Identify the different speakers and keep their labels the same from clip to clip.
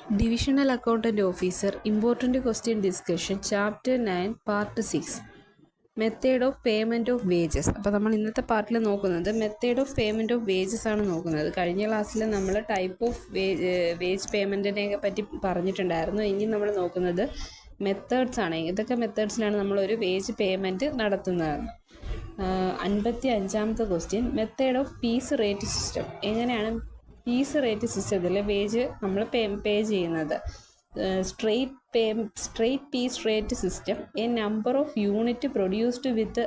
Speaker 1: Divisional Accountant Officer, Important Question Discussion, Chapter 9, Part 6. Method of payment of wages. അപ്പോൾ നമ്മൾ ഇന്നത്തെ പാർട്ടിൽ നോക്കുന്നത് method of payment of wages ആണ് നോക്കുന്നത്. കഴിഞ്ഞ ക്ലാസ്സിൽ നമ്മൾ ടൈപ്പ് ഓഫ് വേജ് പേയ്മെൻറ്റിനെ പറ്റി പറഞ്ഞിട്ടുണ്ടായിരുന്നു. ഇനി നമ്മൾ നോക്കുന്നത് മെത്തേഡ്സ് ആണ്. ഏതൊക്കെ മെത്തേഡ്സിലാണ് നമ്മളൊരു വേജ് പേയ്മെൻറ്റ് നടത്തുന്നത്. 55ാമത്തെ question, method of piece rate system. എങ്ങനെയാണ് പീസ് റേറ്റ് സിസ്റ്റത്തിൽ വേജ് നമ്മൾ പേ ചെയ്യുന്നത്? straight piece rate system, a number of unit produced with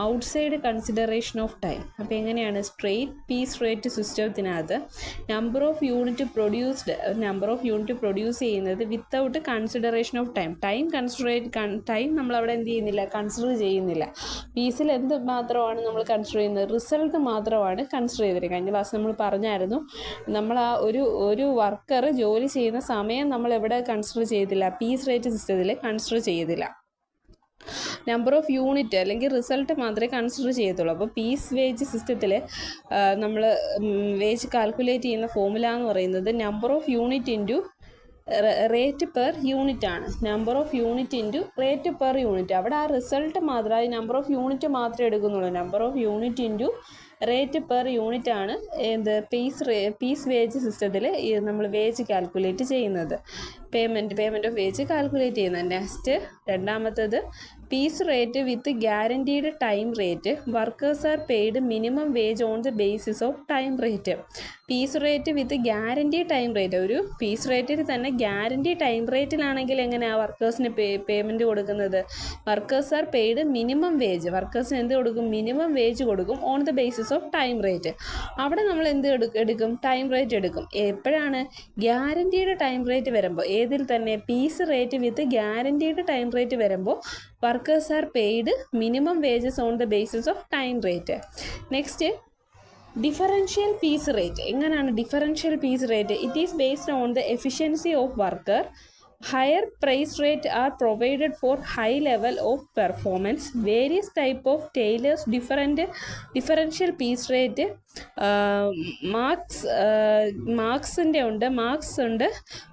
Speaker 1: outside consideration of time. അപ്പോൾ എങ്ങനെയാണ് സ്ട്രെയിറ്റ് പീസ് റേറ്റ് സിസ്റ്റത്തിനകത്ത് നമ്പർ ഓഫ് യൂണിറ്റ് പ്രൊഡ്യൂസ് ചെയ്യുന്നത് without consideration of time നമ്മളവിടെ എന്ത് ചെയ്യുന്നില്ല, കൺസിഡർ ചെയ്യുന്നില്ല. പീസിൽ എന്ത് മാത്രമാണ് നമ്മൾ കൺസിഡർ ചെയ്യുന്നത്? റിസൾട്ട് മാത്രമാണ് കൺസിഡർ ചെയ്തിരിക്കുന്നത്. കഴിഞ്ഞ ക്ലാസ് നമ്മൾ പറഞ്ഞായിരുന്നു, നമ്മൾ ആ ഒരു വർക്കർ ജോലി ചെയ്യുന്ന സമയം നമ്മൾ എവിടെ കൺസിഡർ ചെയ്തില്ല, പീസ് റേറ്റ് സിസ്റ്റത്തിൽ കൺസിഡർ ചെയ്തില്ല. നമ്പർ ഓഫ് യൂണിറ്റ് അല്ലെങ്കിൽ റിസൾട്ട് മാത്രമേ കൺസിഡർ ചെയ്യത്തുള്ളൂ. അപ്പോൾ പീസ് വേജ് സിസ്റ്റത്തിൽ നമ്മൾ വേജ് കാൽക്കുലേറ്റ് ചെയ്യുന്ന ഫോർമുല എന്ന് പറയുന്നത് number of unit into rate per unit ആണ്. Number of unit into rate per unit. അവിടെ ആ റിസൾട്ട് മാത്രമേ, നമ്പർ ഓഫ് യൂണിറ്റ് മാത്രമേ എടുക്കുന്നുള്ളൂ. Number of unit into rate per unit ആണ് എന്ത് പീസ് വേജ് സിസ്റ്റത്തിൽ നമ്മൾ വേജ് കാൽക്കുലേറ്റ് ചെയ്യുന്നത്, പേയ്മെൻറ്റ് ഓഫ് വേജ് കാൽക്കുലേറ്റ് ചെയ്യുന്നത്. നെക്സ്റ്റ് രണ്ടാമത്തത് piece rate with guaranteed time rate. Workers are paid minimum wage on the basis of time rate. Piece rate with guarantee time rate. ഒരു piece റേറ്റിൽ തന്നെ guarantee time റേറ്റിലാണെങ്കിൽ എങ്ങനെയാണ് വർക്കേഴ്സിന് payment കൊടുക്കുന്നത്? Workers are paid minimum wage. വർക്കേഴ്സിന് എന്ത് കൊടുക്കും? മിനിമം വേജ് കൊടുക്കും on the basis of time rate. അവിടെ നമ്മൾ എന്ത് എടുക്കും? ടൈം റേറ്റ് എടുക്കും. എപ്പോഴാണ്? ഗ്യാരൻറ്റീഡ് ടൈം റേറ്റ് വരുമ്പോൾ. ഏതിൽ തന്നെ? Piece rate with guaranteed time rate വരുമ്പോൾ workers are paid minimum wages on the basis of time rate. Next differential piece rate. എങ്ങനെയാണ് differential piece rate? It is based on the efficiency of worker. Higher price rate are provided for high level of performance. Various type of Taylor's differential piece rate. മാർക്സിൻ്റെ ഉണ്ട്, Marx ഉണ്ട്,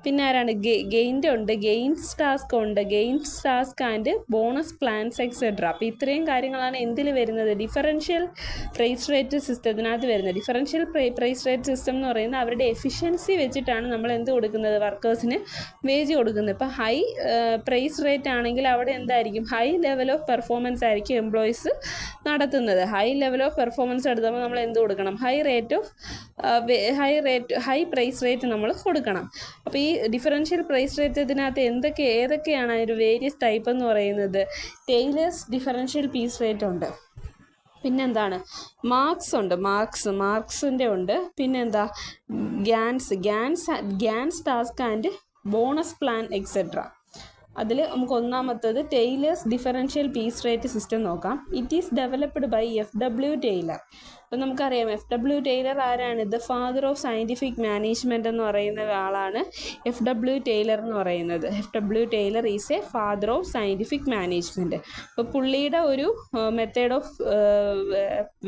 Speaker 1: പിന്നെ ആരാണ്? ഗെയിൻ്റെ ഉണ്ട്, Gantt's task ഉണ്ട്, Gantt's task and bonus plans etcetera. അപ്പോൾ ഇത്രയും കാര്യങ്ങളാണ് എന്തിൽ വരുന്നത്? ഡിഫറൻഷ്യൽ പ്രൈസ് റേറ്റ് സിസ്റ്റത്തിനകത്ത് വരുന്നത്. ഡിഫറൻഷ്യൽ പ്രൈസ് റേറ്റ് സിസ്റ്റം എന്ന് പറയുന്നത് അവരുടെ എഫിഷ്യൻസി വെച്ചിട്ടാണ് നമ്മൾ എന്ത് കൊടുക്കുന്നത്? വർക്കേഴ്സിന് വേജ് കൊടുക്കുന്നത്. ഇപ്പോൾ ഹൈ പ്രൈസ് റേറ്റ് ആണെങ്കിൽ അവിടെ എന്തായിരിക്കും? ഹൈ ലെവൽ ഓഫ് പെർഫോമൻസ് ആയിരിക്കും എംപ്ലോയീസ് നടത്തുന്നത്. ഹൈ ലെവൽ ഓഫ് പെർഫോമൻസ് എടുത്തപ്പോൾ നമ്മൾ എന്ത് കൊടുക്കണം? ഹൈ പ്രൈസ് റേറ്റ് നമ്മൾ കൊടുക്കണം. അപ്പോൾ ഈ ഡിഫറൻഷ്യൽ പ്രൈസ് റേറ്റ് ഇതിനകത്ത് ഏതൊക്കെയാണ് അതിൻ്റെ വേരിയസ് ടൈപ്പ് എന്ന് പറയുന്നത്? ടെയ്ലേഴ്സ് ഡിഫറൻഷ്യൽ പീസ് റേറ്റ് ഉണ്ട്, പിന്നെന്താണ്? മാർക്സ് ഉണ്ട്, മാർക്സിൻ്റെ ഉണ്ട്, പിന്നെന്താ? Gantt's task and bonus plan etcetera. അതിൽ നമുക്ക് ഒന്നാമത്തത് Taylor's differential piece rate system നോക്കാം. It is developed by FW Taylor. അപ്പോൾ നമുക്കറിയാം FW ടൈലർ ആരാണ്? The father of scientific management എന്ന് പറയുന്ന ആളാണ് FW ടൈലർ എന്ന് പറയുന്നത്. FW Taylor is a father of scientific management. അപ്പോൾ പുള്ളിയുടെ ഒരു മെത്തേഡ് ഓഫ്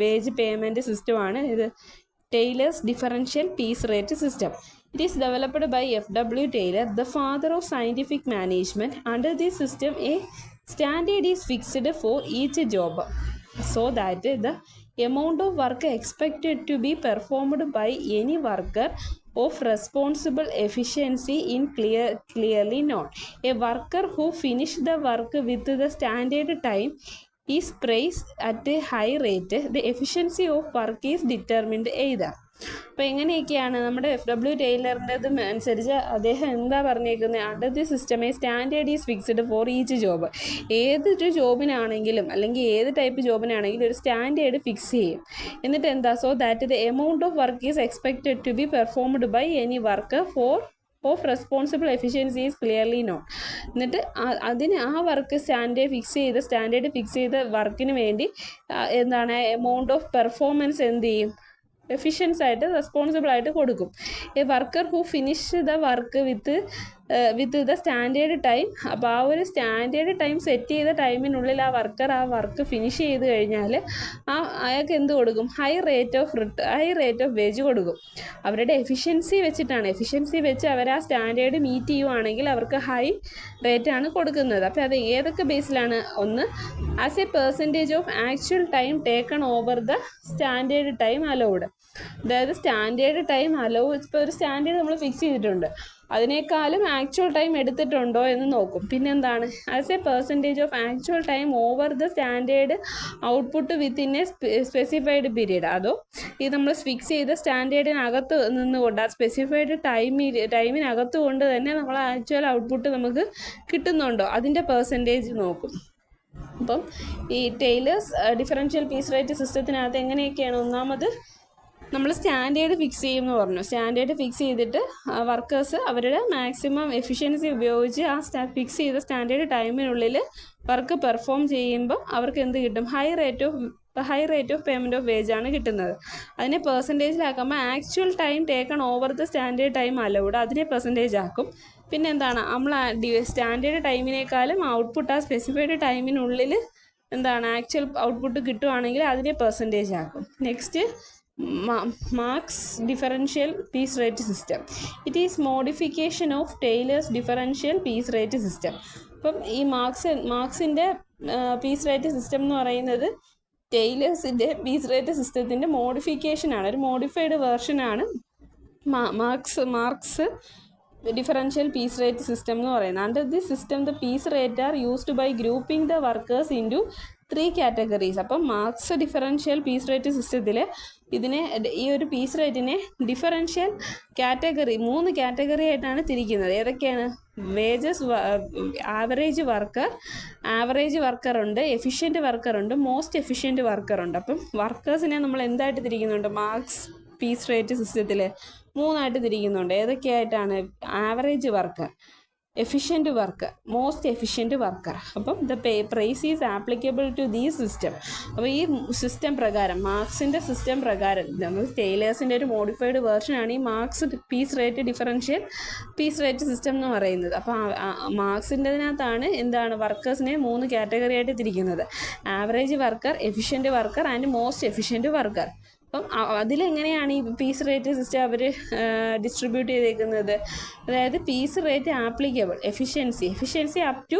Speaker 1: വേജ് പേയ്മെൻറ്റ് സിസ്റ്റമാണ് ഇത്, Taylor's differential piece rate system. It is developed by FW Taylor, the father of scientific management. Under this system, a standard is fixed for each job, so that the amount of work expected to be performed by any worker of responsible efficiency in clearly known. A worker who finished the work with the standard time is priced at a high rate. The efficiency of work is determined either. അപ്പോൾ എങ്ങനെയൊക്കെയാണ് നമ്മുടെ FW ടൈലറിൻ്റെത് അനുസരിച്ച് അദ്ദേഹം എന്താ പറഞ്ഞേക്കുന്നത്? Under the system A standard is fixed for each job. ഏതൊരു ജോബിനാണെങ്കിലും അല്ലെങ്കിൽ ഏത് ടൈപ്പ് ജോബിനാണെങ്കിലും ഒരു സ്റ്റാൻഡേർഡ് ഫിക്സ് ചെയ്യും. എന്നിട്ട് എന്താ? So that the amount of work is expected to be performed by any worker of responsible efficiency is clearly known. എന്നിട്ട് അതിന് ആ വർക്ക് സ്റ്റാൻഡേർഡ് ഫിക്സ് ചെയ്ത വർക്കിന് വേണ്ടി എന്താണ്? എമൗണ്ട് ഓഫ് പെർഫോമൻസ് എന്ത് ചെയ്യും? എഫിഷ്യൻസ് ആയിട്ട് റെസ്പോൺസിബിൾ ആയിട്ട് കൊടുക്കും. A worker who finish the work with with the standard time. അപ്പോൾ ആ ഒരു സ്റ്റാൻഡേർഡ് ടൈം സെറ്റ് ചെയ്ത ടൈമിനുള്ളിൽ ആ വർക്കർ ആ വർക്ക് ഫിനിഷ് ചെയ്ത് കഴിഞ്ഞാൽ അയാൾക്ക് എന്ത് കൊടുക്കും? ഹൈ റേറ്റ് ഓഫ് വേജ് കൊടുക്കും. അവരുടെ എഫിഷ്യൻസി വെച്ചിട്ടാണ്. എഫിഷ്യൻസി വെച്ച് അവർ ആ സ്റ്റാൻഡേർഡ് മീറ്റ് ചെയ്യുവാണെങ്കിൽ അവർക്ക് ഹൈ റേറ്റാണ് കൊടുക്കുന്നത്. അപ്പോൾ അത് ഏതൊക്കെ ബേസിലാണ്? ഒന്ന്, as A percentage of actual time taken over the standard time allowed. അതായത് സ്റ്റാൻഡേർഡ് ടൈം ഇപ്പോൾ ഒരു സ്റ്റാൻഡേർഡ് നമ്മൾ ഫിക്സ് ചെയ്തിട്ടുണ്ട്, അതിനേക്കാളും ആക്ച്വൽ ടൈം എടുത്തിട്ടുണ്ടോ എന്ന് നോക്കും. പിന്നെന്താണ്? As A percentage of actual time over the standard output within A specified period. അതോ ഇത് നമ്മൾ ഫിക്സ് ചെയ്ത സ്റ്റാൻഡേർഡിനകത്ത് നിന്നുകൊണ്ട് ആ സ്പെസിഫൈഡ് ടൈമിനകത്ത് കൊണ്ട് തന്നെ നമ്മൾ ആക്ച്വൽ ഔട്ട്പുട്ട് നമുക്ക് കിട്ടുന്നുണ്ടോ, അതിൻ്റെ പെർസെൻറ്റേജ് നോക്കും. അപ്പം ഈ ടൈലേഴ്സ് ഡിഫറൻഷ്യൽ പീസ് റേറ്റ് സിസ്റ്റത്തിനകത്ത് എങ്ങനെയൊക്കെയാണ്? ഒന്നാമത് നമ്മൾ സ്റ്റാൻഡേർഡ് ഫിക്സ് ചെയ്യുമെന്ന് പറഞ്ഞു. സ്റ്റാൻഡേർഡ് ഫിക്സ് ചെയ്തിട്ട് വർക്കേഴ്സ് അവരുടെ മാക്സിമം എഫിഷ്യൻസി ഉപയോഗിച്ച് ആ ഫിക്സ് ചെയ്ത സ്റ്റാൻഡേർഡ് ടൈമിനുള്ളിൽ വർക്ക് പെർഫോം ചെയ്യുമ്പോൾ അവർക്ക് എന്ത് കിട്ടും? High rate of payment of wage ആണ് കിട്ടുന്നത്. അതിനെ പെർസെൻറ്റേജിലാക്കുമ്പോൾ actual time taken over the standard time allowed, അതിനെ പെർസെൻറ്റേജ് ആക്കും. പിന്നെ എന്താണ്? നമ്മൾ സ്റ്റാൻഡേർഡ് ടൈമിനേക്കാളും ഔട്ട്പുട്ട് ആ സ്പെസിഫൈഡ് ടൈമിനുള്ളിൽ എന്താണ് ആക്ച്വൽ ഔട്ട്പുട്ട് കിട്ടുവാണെങ്കിൽ അതിനെ പെർസെൻറ്റേജ് ആക്കും. Next, Marks differential piece rate system. It is modification of Taylor's differential piece rate system. അപ്പം ഈ മാർക്സിൻ്റെ പീസ് റേറ്റ് സിസ്റ്റം എന്ന് പറയുന്നത് ടൈലേഴ്സിൻ്റെ പീസ് റേറ്റ് സിസ്റ്റത്തിൻ്റെ മോഡിഫിക്കേഷനാണ്, ഒരു മോഡിഫൈഡ് വേർഷനാണ് Marks differential piece rate system എന്ന് പറയുന്നത്. Under this system the piece rate are used by grouping the workers in to 3 categories. അപ്പം മാർക്സ് ഡിഫറൻഷ്യൽ പീസ് റേറ്റ് സിസ്റ്റത്തിൽ ഈ ഒരു പീസ് റേറ്റിനെ ഡിഫറൻഷ്യൽ കാറ്റഗറി 3 കാറ്റഗറി ആയിട്ടാണ് തിരിക്കുന്നത്. ഏതൊക്കെയാണ്? ആവറേജ് വർക്കർ ഉണ്ട്, എഫിഷ്യൻറ്റ് വർക്കർ ഉണ്ട്, മോസ്റ്റ് എഫിഷ്യൻറ്റ് വർക്കർ ഉണ്ട്. അപ്പം വർക്കേഴ്സിനെ നമ്മൾ എന്തായിട്ട് തിരിക്കുന്നുണ്ട്? മാർക്സ് പീസ് റേറ്റ് സിസ്റ്റത്തിൽ 3 തിരിക്കുന്നുണ്ട്. ഏതൊക്കെയായിട്ടാണ്? Average worker, efficient worker, most efficient worker. അപ്പം the price is applicable to these system. അപ്പോൾ ഈ സിസ്റ്റം പ്രകാരം, മാർക്സിൻ്റെ സിസ്റ്റം പ്രകാരം, നമ്മൾ ടൈലേഴ്സിൻ്റെ ഒരു മോഡിഫൈഡ് വേർഷനാണ് ഈ Marks differential piece rate system എന്ന് പറയുന്നത്. അപ്പോൾ മാർക്സിൻ്റെതിനകത്താണ് എന്താണ് വർക്കേഴ്സിനെ 3 കാറ്റഗറി ആയിട്ട് തിരിക്കുന്നത്: average worker, efficient worker and most efficient worker. അപ്പം അതിലെങ്ങനെയാണ് ഈ പീസ് റേറ്റ് സിസ്റ്റം അവർ ഡിസ്ട്രിബ്യൂട്ട് ചെയ്തേക്കുന്നത്? അതായത് piece rate applicable, efficiency up to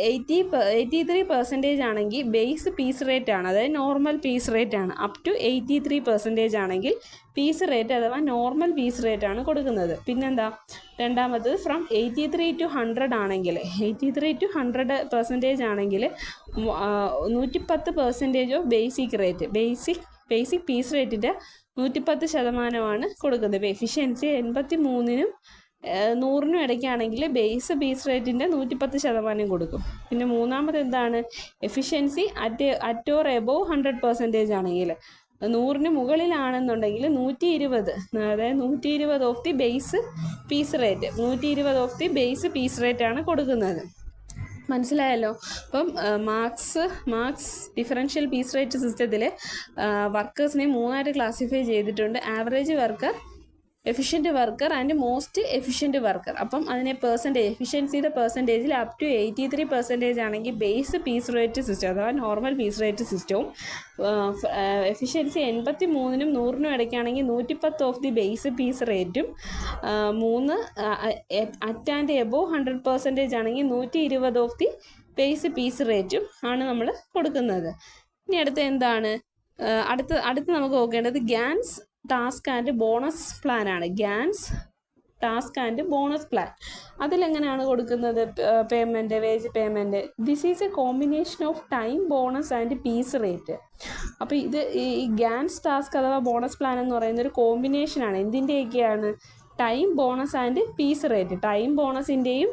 Speaker 1: 83% ആണെങ്കിൽ ബേസ് പീസ് റേറ്റ് ആണ്, അതായത് നോർമൽ പീസ് റേറ്റ് ആണ്. അപ് ടു 83% ആണെങ്കിൽ പീസ് റേറ്റ് അഥവാ നോർമൽ പീസ് റേറ്റ് ആണ് കൊടുക്കുന്നത്. പിന്നെന്താ? രണ്ടാമത് ഫ്രം 83 to 100 ആണെങ്കിൽ, 83 to 100% ആണെങ്കിൽ 110% of basic rate, basic piece റേറ്റിൻ്റെ 110% കൊടുക്കുന്നത്. എഫിഷ്യൻസി 83-നും 100-നും ഇടയ്ക്കാണെങ്കിൽ ബേസ് പീസ് റേറ്റിൻ്റെ 110% കൊടുക്കും. പിന്നെ മൂന്നാമത് എന്താണ്? എഫിഷ്യൻസി അറ്റ് ഓർ എബോവ് 100% ആണെങ്കിൽ, 100-ന് മുകളിലാണെന്നുണ്ടെങ്കിൽ 120, അതായത് 120 of the base piece rate, 120 of the base piece റേറ്റാണ് കൊടുക്കുന്നത്. മനസ്സിലായല്ലോ? അപ്പം മാർക്സ് ഡിഫറൻഷ്യൽ പീസ് റേറ്റ് സിസ്റ്റത്തിൽ വർക്കേഴ്സിനെ 3 ക്ലാസിഫൈ ചെയ്തിട്ടുണ്ട്: average worker, efficient worker and most efficient worker. അപ്പം അതിനെ എഫിഷ്യൻസിയുടെ പെർസെൻറ്റേജിൽ അപ് ടു 83% ആണെങ്കിൽ ബേസ് പീസ് റേറ്റ് സിസ്റ്റം അഥവാ നോർമൽ പീസ് റേറ്റ് സിസ്റ്റവും, എഫിഷ്യൻസി 83-നും 100-നും ഇടയ്ക്കാണെങ്കിൽ 110 ഓഫ് ദി ബേസ് പീസ് റേറ്റും, 3 അറ്റ് ആൻഡ് എബോവ് 100% ആണെങ്കിൽ 120 ഓഫ് ദി ബേസ് പീസ് റേറ്റും ആണ് നമ്മൾ കൊടുക്കുന്നത്. ഇനി എന്താണ് അടുത്ത് നമുക്ക് നോക്കേണ്ടത് Gantt's task and bonus plan ആണ്. Gantt's task and bonus plan അതിലെങ്ങനെയാണ് കൊടുക്കുന്നത് wage payment? This is a combination of time, bonus and piece rate. അപ്പോൾ ഈ ഗാൻസ് ടാസ്ക് അഥവാ ബോണസ് പ്ലാൻ എന്ന് പറയുന്ന ഒരു കോമ്പിനേഷനാണ്. എന്തിൻ്റെയൊക്കെയാണ്? Time, bonus and piece rate. Time ബോണസിൻ്റെയും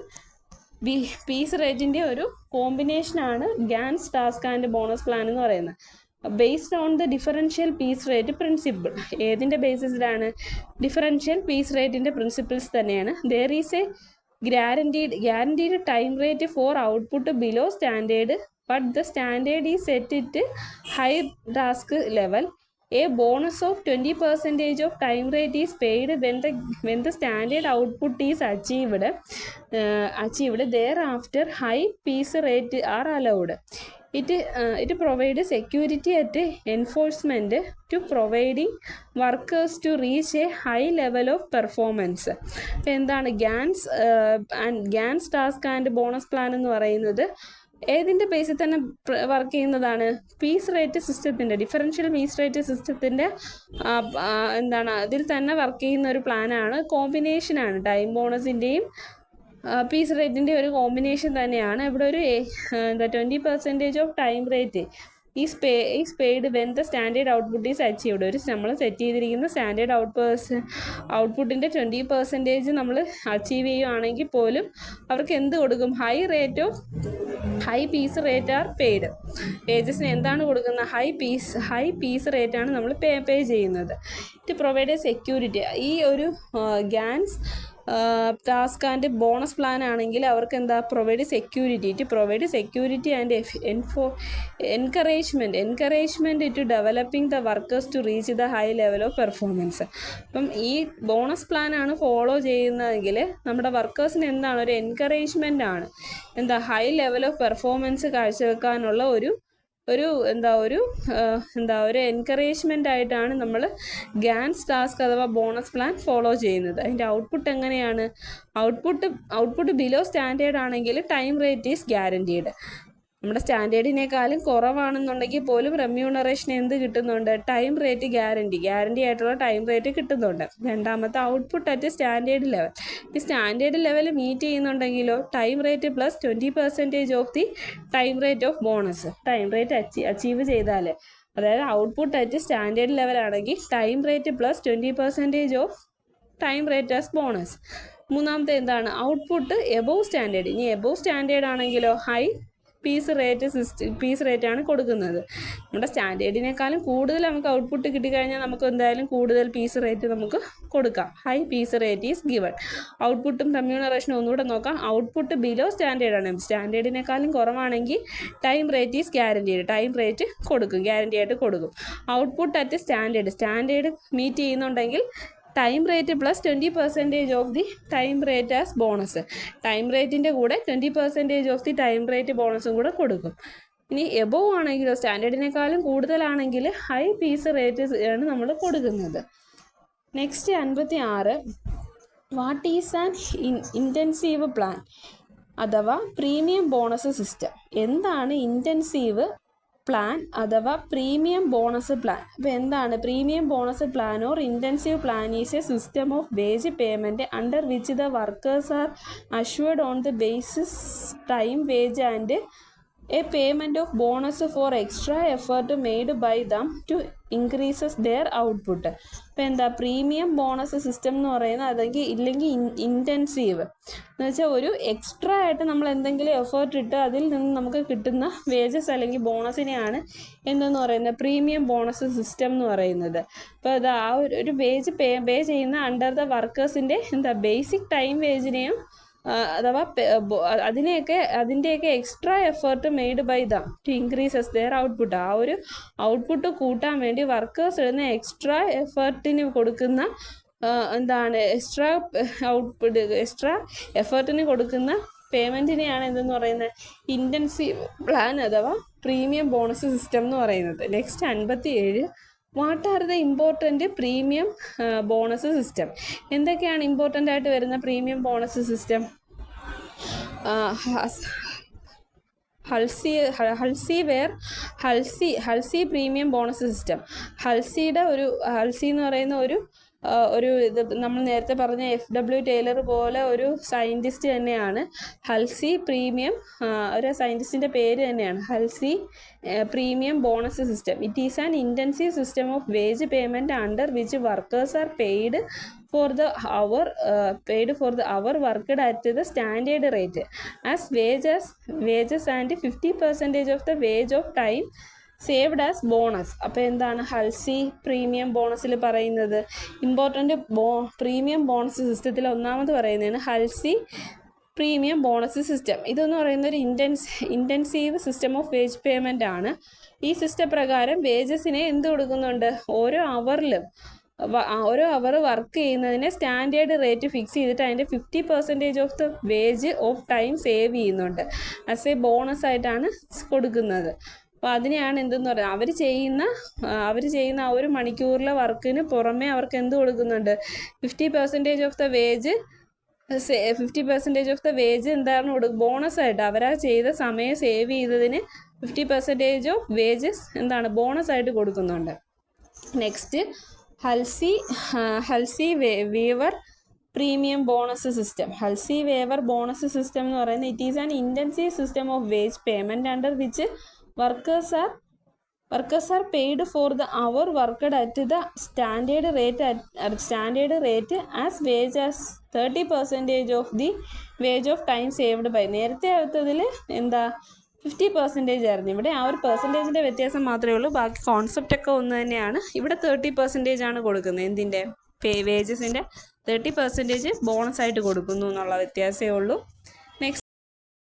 Speaker 1: പീസ് റേറ്റിൻ്റെ ഒരു കോമ്പിനേഷനാണ് Gantt's task and bonus plan എന്ന് പറയുന്നത്. Based on the differential piece rate principle. ഏതിൻ്റെ ബേസിസിലാണ്? ഡിഫറൻഷ്യൽ പീസ് റേറ്റിൻ്റെ പ്രിൻസിപ്പിൾസ് തന്നെയാണ്. There is a guaranteed time rate for output below standard, but the standard is set it high task level. A bonus of 20% of time rate is paid when the standard output is achieved thereafter high piece rate are allowed. It provides security at enforcement to providing workers to reach a high level of performance. അപ്പോൾ എന്താണ് ഗാൻസ് task and bonus plan എന്ന് പറയുന്നത് ഏതിൻ്റെ ബേസിൽ തന്നെ work ചെയ്യുന്നതാണ്? Piece rate സിസ്റ്റത്തിൻ്റെ, differential piece rate സിസ്റ്റത്തിൻ്റെ എന്താണ് അതിൽ തന്നെ വർക്ക് ചെയ്യുന്ന ഒരു പ്ലാനാണ്, കോമ്പിനേഷനാണ്. ടൈം ബോണസിൻ്റെയും പീസ് റേറ്റിൻ്റെ ഒരു കോമ്പിനേഷൻ തന്നെയാണ്. ഇവിടെ ഒരു 20% of time rate is paid when the standard output is achieved. ഒരു നമ്മൾ സെറ്റ് ചെയ്തിരിക്കുന്ന സ്റ്റാൻഡേർഡ് ഔട്ട്പുട്ടിൻ്റെ 20% നമ്മൾ അച്ചീവ് ചെയ്യുകയാണെങ്കിൽ പോലും അവർക്ക് എന്ത് കൊടുക്കും? High piece rate are paid. വേജസിന് എന്താണ് കൊടുക്കുന്നത്? ഹൈ പീസ് റേറ്റാണ് നമ്മൾ പേ ചെയ്യുന്നത്. It provide security. ഈ ഒരു Gantt's task and bonus plan ആണെങ്കിൽ അവർക്ക് എന്താ? Provide security and encouragement to developing the workers to reach the high level of performance. അപ്പം ഈ ബോണസ് പ്ലാൻ ആണ് ഫോളോ ചെയ്യുന്നതെങ്കിൽ നമ്മുടെ വർക്കേഴ്സിന് എന്താണ്? ഒരു എൻകറേജ്മെൻ്റ് ആണ്. എന്താ? ഹൈ ലെവൽ ഓഫ് പെർഫോമൻസ് കാഴ്ചവെക്കാനുള്ള ഒരു എൻകറേജ്മെൻ്റ് ആയിട്ടാണ് നമ്മൾ ഗാൻസ് ടാസ്ക് അഥവാ ബോണസ് പ്ലാൻ ഫോളോ ചെയ്യുന്നത്. അതിൻ്റെ ഔട്ട്പുട്ട് എങ്ങനെയാണ്? ഔട്ട്പുട്ട് ബിലോ സ്റ്റാൻഡേർഡ് ആണെങ്കിൽ ടൈം റേറ്റ് ഈസ് ഗ്യാരൻറ്റീഡ്. നമ്മുടെ സ്റ്റാൻഡേർഡിനേക്കാളും കുറവാണെന്നുണ്ടെങ്കിൽ പോലും റെമ്യൂണറേഷൻ എന്ത് കിട്ടുന്നുണ്ട്? ടൈം റേറ്റ് ഗ്യാരണ്ടി ആയിട്ടുള്ള ടൈം റേറ്റ് കിട്ടുന്നുണ്ട്. രണ്ടാമത്തെ ഔട്ട്പുട്ട് അറ്റ് സ്റ്റാൻഡേർഡ് ലെവൽ. ഈ സ്റ്റാൻഡേർഡ് ലെവൽ മീറ്റ് ചെയ്യുന്നുണ്ടെങ്കിലോ time rate plus 20% of the time rate of bonus. Time rate achieve ചെയ്താൽ, അതായത് ഔട്ട്പുട്ട് അറ്റ് സ്റ്റാൻഡേർഡ് ലെവലാണെങ്കിൽ time rate plus 20% of time rate as bonus. മൂന്നാമത്തെ എന്താണ്? Output above standard. ഇനി above standard ആണെങ്കിലോ high piece റേറ്റാണ് കൊടുക്കുന്നത്. നമ്മുടെ സ്റ്റാൻഡേർഡിനേക്കാളും കൂടുതൽ നമുക്ക് ഔട്ട്പുട്ട് കിട്ടിക്കഴിഞ്ഞാൽ നമുക്ക് എന്തായാലും കൂടുതൽ പീസ് റേറ്റ് നമുക്ക് കൊടുക്കാം. High piece rate is given. ഔട്ട്പുട്ടും റെമ്യൂണറേഷനും ഒന്നുകൂടെ നോക്കാം. ഔട്ട്പുട്ട് ബിലോ സ്റ്റാൻഡേർഡാണ്. സ്റ്റാൻഡേർഡിനേക്കാളും കുറവാണെങ്കിൽ time rate is guaranteed. Time rate guarantee ആയിട്ട് കൊടുക്കും. ഔട്ട്പുട്ട് അറ്റ് സ്റ്റാൻഡേർഡ് മീറ്റ് ചെയ്യുന്നുണ്ടെങ്കിൽ time rate plus 20% of the time rate as bonus. Time റേറ്റിൻ്റെ കൂടെ 20% ഓഫ് ദി ടൈം റേറ്റ് ബോണസും കൂടെ കൊടുക്കും. ഇനി എബോവ് ആണെങ്കിലോ സ്റ്റാൻഡേർഡിനേക്കാളും കൂടുതലാണെങ്കിൽ ഹൈ പീസ് റേറ്റ് ആണ് നമ്മൾ കൊടുക്കുന്നത്. Next 56. What is an incentive plan അഥവാ പ്രീമിയം ബോണസ് സിസ്റ്റം? എന്താണ് ഇൻറ്റൻസീവ് പ്ലാൻ അഥവാ പ്രീമിയം ബോണസ് പ്ലാൻ? അപ്പോൾ എന്താണ് premium bonus plan or incentive plan? Is a system of wage payment under which the workers are assured on the basis time wage and a payment of bonus for extra effort made by them to increases their output. അപ്പോൾ എന്താ premium bonus system എന്ന് പറയുന്നത്? ഇല്ലെങ്കിൽ intensive എന്ന് വെച്ചാൽ ഒരു extra ആയിട്ട് നമ്മൾ എന്തെങ്കിലും എഫേർട്ട് ഇട്ട് അതിൽ നിന്ന് നമുക്ക് കിട്ടുന്ന വേജസ് അല്ലെങ്കിൽ ബോണസിനെയാണ് എന്തെന്ന് പറയുന്നത്? പ്രീമിയം ബോണസ് സിസ്റ്റം എന്ന് പറയുന്നത്. അപ്പോൾ അത് ആ ഒരു വേജ് പേ ചെയ്യുന്ന അണ്ടർ ദ വർക്കേഴ്സിൻ്റെ ബേസിക് ടൈം വേജിനെയും അഥവാ അതിൻ്റെയൊക്കെ extra effort made by them to increases their output. ആ ഒരു ഔട്ട്പുട്ട് കൂട്ടാൻ വേണ്ടി വർക്കേഴ്സ് ഇടുന്ന എക്സ്ട്രാ എഫേർട്ടിന് കൊടുക്കുന്ന എക്സ്ട്രാ എഫേർട്ടിന് കൊടുക്കുന്ന പേയ്മെൻറ്റിനെയാണ് എന്തെന്ന് പറയുന്നത്? ഇൻറ്റൻസീവ് പ്ലാൻ അഥവാ പ്രീമിയം ബോണസ് സിസ്റ്റം എന്ന് പറയുന്നത്. Next 57. What are the important premium bonus system? എന്തൊക്കെയാണ് ഇമ്പോർട്ടൻ്റ് ആയിട്ട് വരുന്ന premium bonus system? Halsey premium bonus system. Halsey എന്ന് പറയുന്ന ഇത് നമ്മൾ നേരത്തെ പറഞ്ഞ FW ടൈലർ പോലെ ഒരു സയൻറ്റിസ്റ്റ് തന്നെയാണ്. ഹൾസി പ്രീമിയം ഒരു സയൻറ്റിസ്റ്റിൻ്റെ പേര് തന്നെയാണ് Halsey premium bonus system. It is an incentive system of wage payment under which workers are paid for the hour worked at the standard rate as wages and 50% of the wage of time saved as bonus. അപ്പോൾ എന്താണ് ഹൾസി premium ബോണസിൽ പറയുന്നത്? Important premium bonus സിസ്റ്റത്തിൽ ഒന്നാമത് പറയുന്നതാണ് ഹൾസി premium bonus system. ഇതെന്ന് പറയുന്ന ഒരു intensive system of wage payment ആണ്. ഈ സിസ്റ്റം പ്രകാരം വേജസിനെ എന്ത് കൊടുക്കുന്നുണ്ട്, ഓരോ അവർ വർക്ക് ചെയ്യുന്നതിന് സ്റ്റാൻഡേർഡ് റേറ്റ് ഫിക്സ് ചെയ്തിട്ട് അതിൻ്റെ 50% of the wage of time save ചെയ്യുന്നുണ്ട്. ആസ് എ ബോണസ് ആയിട്ടാണ് കൊടുക്കുന്നത്. അപ്പോൾ അതിനെയാണ് എന്തെന്ന് പറയുന്നത്, അവർ ചെയ്യുന്ന ആ ഒരു മണിക്കൂറിലെ വർക്കിന് പുറമെ അവർക്ക് എന്ത് കൊടുക്കുന്നുണ്ട്, 50% of the wage 50% of the wage എന്താണ് ബോണസായിട്ട്, അവരാ ചെയ്ത സമയം സേവ് ചെയ്തതിന് 50% ഓഫ് വേജസ് എന്താണ് ബോണസായിട്ട് കൊടുക്കുന്നുണ്ട്. Next Halsey Weir premium bonus system. Halsey Weir bonus system എന്ന് പറയുന്നത് it is an incentive system of wage payment under which workers are paid for the hour worked at the standard rate as wage as 30% of the wage of time saved by. നേരത്തെ അടുത്തതിൽ എന്താ 50% ആയിരുന്നു. ഇവിടെ ആ ഒരു പെർസെൻറ്റേജിൻ്റെ വ്യത്യാസം മാത്രമേ ഉള്ളൂ. ബാക്കി കോൺസെപ്റ്റൊക്കെ ഒന്ന് തന്നെയാണ്. ഇവിടെ 30% ആണ് കൊടുക്കുന്നത്. വേജസിൻ്റെ 30% ബോണസായിട്ട് കൊടുക്കുന്നു എന്നുള്ള വ്യത്യാസമേ ഉള്ളൂ.